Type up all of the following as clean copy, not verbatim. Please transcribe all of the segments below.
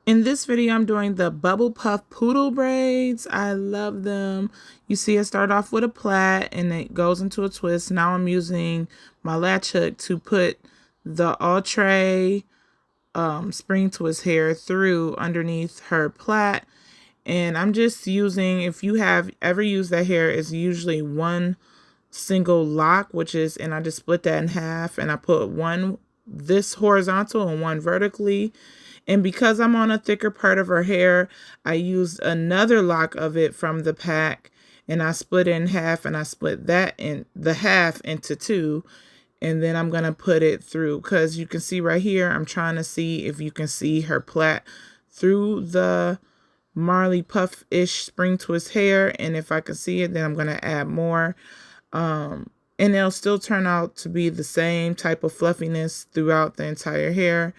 In this video, I'm doing the Bubble Puff Poodle braids. I love them. You see, I start off with a plait and it goes into a twist. Now I'm using my latch hook to put the outre spring twist hair through underneath her plait. And I'm just using, if you have ever used that hair, it's usually one single lock, and I just split that in half and I put one this horizontal and one vertically. And because I'm on a thicker part of her hair, I used another lock of it from the pack and I split it in half and I split that in the half into two. And then I'm going to put it through, because you can see right here, I'm trying to see if you can see her plait through the Marley Puff-ish spring twist hair. And if I can see it, then I'm going to add more. And it'll still turn out to be the same type of fluffiness throughout the entire hair.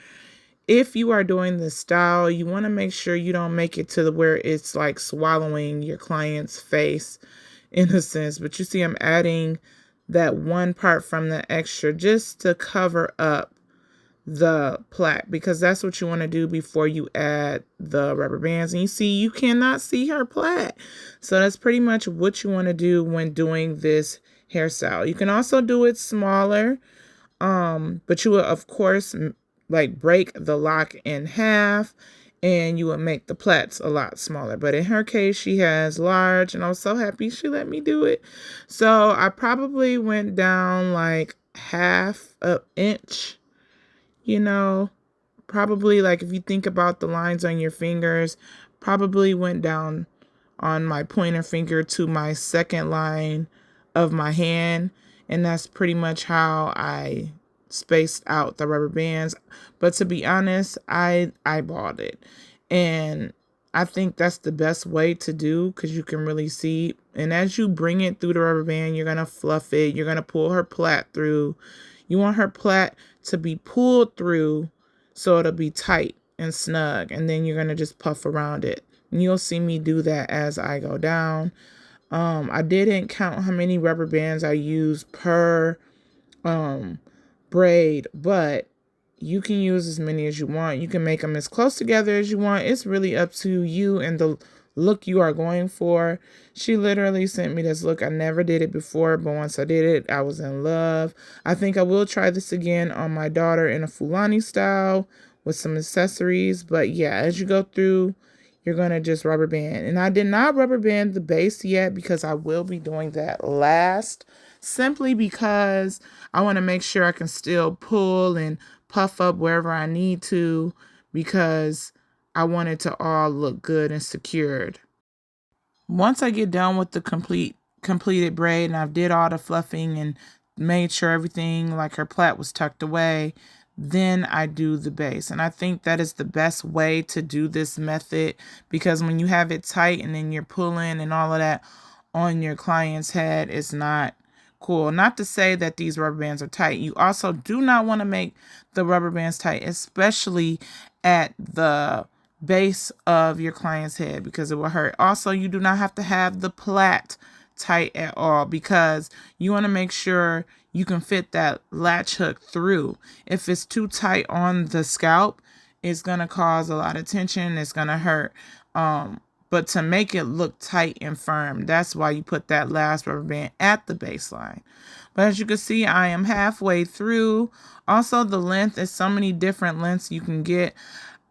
If you are doing this style, you want to make sure you don't make it to where it's like swallowing your client's face in a sense. But you see, I'm adding that one part from the extra just to cover up the plait, because that's what you want to do before you add the rubber bands. And you see, you cannot see her plait. So that's pretty much what you want to do when doing this hairstyle. You can also do it smaller, but you will, of course, like break the lock in half and you would make the plaits a lot smaller. But in her case, she has large, and I was so happy she let me do it. So I probably went down like half an inch, probably, like, if you think about the lines on your fingers, probably went down on my pointer finger to my second line of my hand. And that's pretty much how I spaced out the rubber bands. But to be honest, I eyeballed it. And I think that's the best way to do, because you can really see. And as you bring it through the rubber band, you're going to fluff it. You're going to pull her plait through. You want her plait to be pulled through so it'll be tight and snug. And then you're going to just puff around it. And you'll see me do that as I go down. I didn't count how many rubber bands I use per braid, but you can use as many as you want. You can make them as close together as you want. It's really up to you and the look you are going for. She literally sent me this look. I never did it before, but once I did it, I was in love. I think I will try this again on my daughter in a Fulani style with some accessories. But yeah, as you go through, you're going to just rubber band. And I did not rubber band the base yet, because I will be doing that last, simply because I want to make sure I can still pull and puff up wherever I need to, because I want it to all look good and secured. Once I get done with the completed braid and I've did all the fluffing and made sure everything like her plait was tucked away, then I do the base. And I think that is the best way to do this method, because when you have it tight and then you're pulling and all of that on your client's head, it's not cool. Not to say that these rubber bands are tight. You also do not want to make the rubber bands tight, especially at the base of your client's head, because it will hurt. Also, you do not have to have the plait tight at all, because you want to make sure you can fit that latch hook through. If it's too tight on the scalp, it's going to cause a lot of tension. It's going to hurt. But to make it look tight and firm, that's why you put that last rubber band at the baseline. But as you can see, I am halfway through. Also, the length is so many different lengths you can get.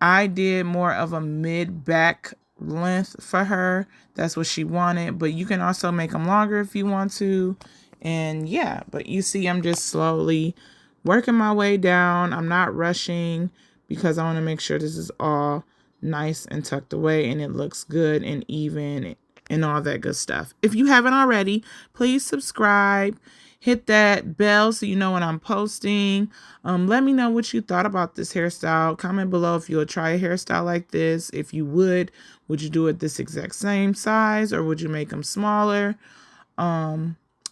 I did more of a mid-back length for her. That's what she wanted. But you can also make them longer if you want to. And yeah, but you see, I'm just slowly working my way down. I'm not rushing, because I want to make sure this is all nice and tucked away and it looks good and even and all that good stuff. If you haven't already, please subscribe. Hit that bell so you know when I'm posting. Let me know what you thought about this hairstyle. Comment below if you'll try a hairstyle like this. If you would you do it this exact same size, or would you make them smaller?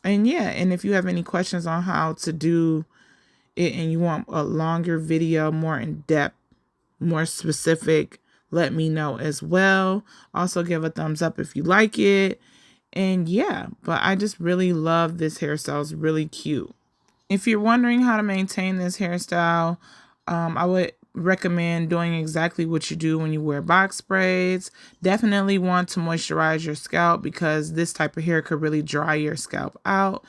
And yeah, and if you have any questions on how to do it and you want a longer video, more in depth, more specific, let me know as well. Also, give a thumbs up if you like it. And yeah, but I just really love this hairstyle. It's really cute. If you're wondering how to maintain this hairstyle, I would recommend doing exactly what you do when you wear box braids. Definitely want to moisturize your scalp because this type of hair could really dry your scalp out.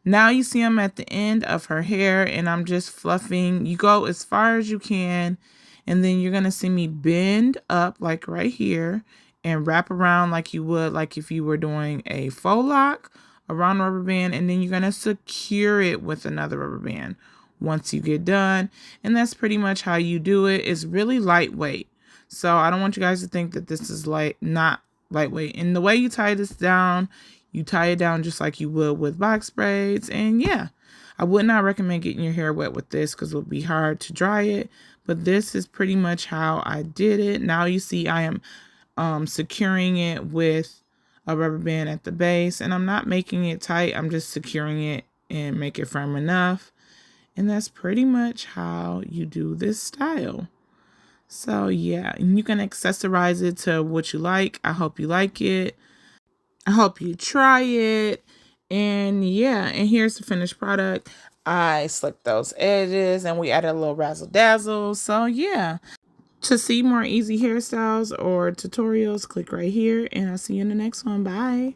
Now you see I'm at the end of her hair and I'm just fluffing. You go as far as you can and then you're going to see me bend up like right here and wrap around like you would like if you were doing a faux lock around a rubber band, and then you're going to secure it with another rubber band once you get done. And that's pretty much how you do it. It's really lightweight. So I don't want you guys to think that this is not lightweight. And the way you tie this down, you tie it down just like you would with box braids. And yeah, I would not recommend getting your hair wet with this because it would be hard to dry it. But this is pretty much how I did it. Now you see I am securing it with a rubber band at the base. And I'm not making it tight. I'm just securing it and make it firm enough. And that's pretty much how you do this style. So yeah, and you can accessorize it to what you like. I hope you like it. I hope you try it. And yeah, and here's the finished product. I slicked those edges and we added a little razzle dazzle. So yeah, to see more easy hairstyles or tutorials, click right here and I'll see you in the next one. Bye.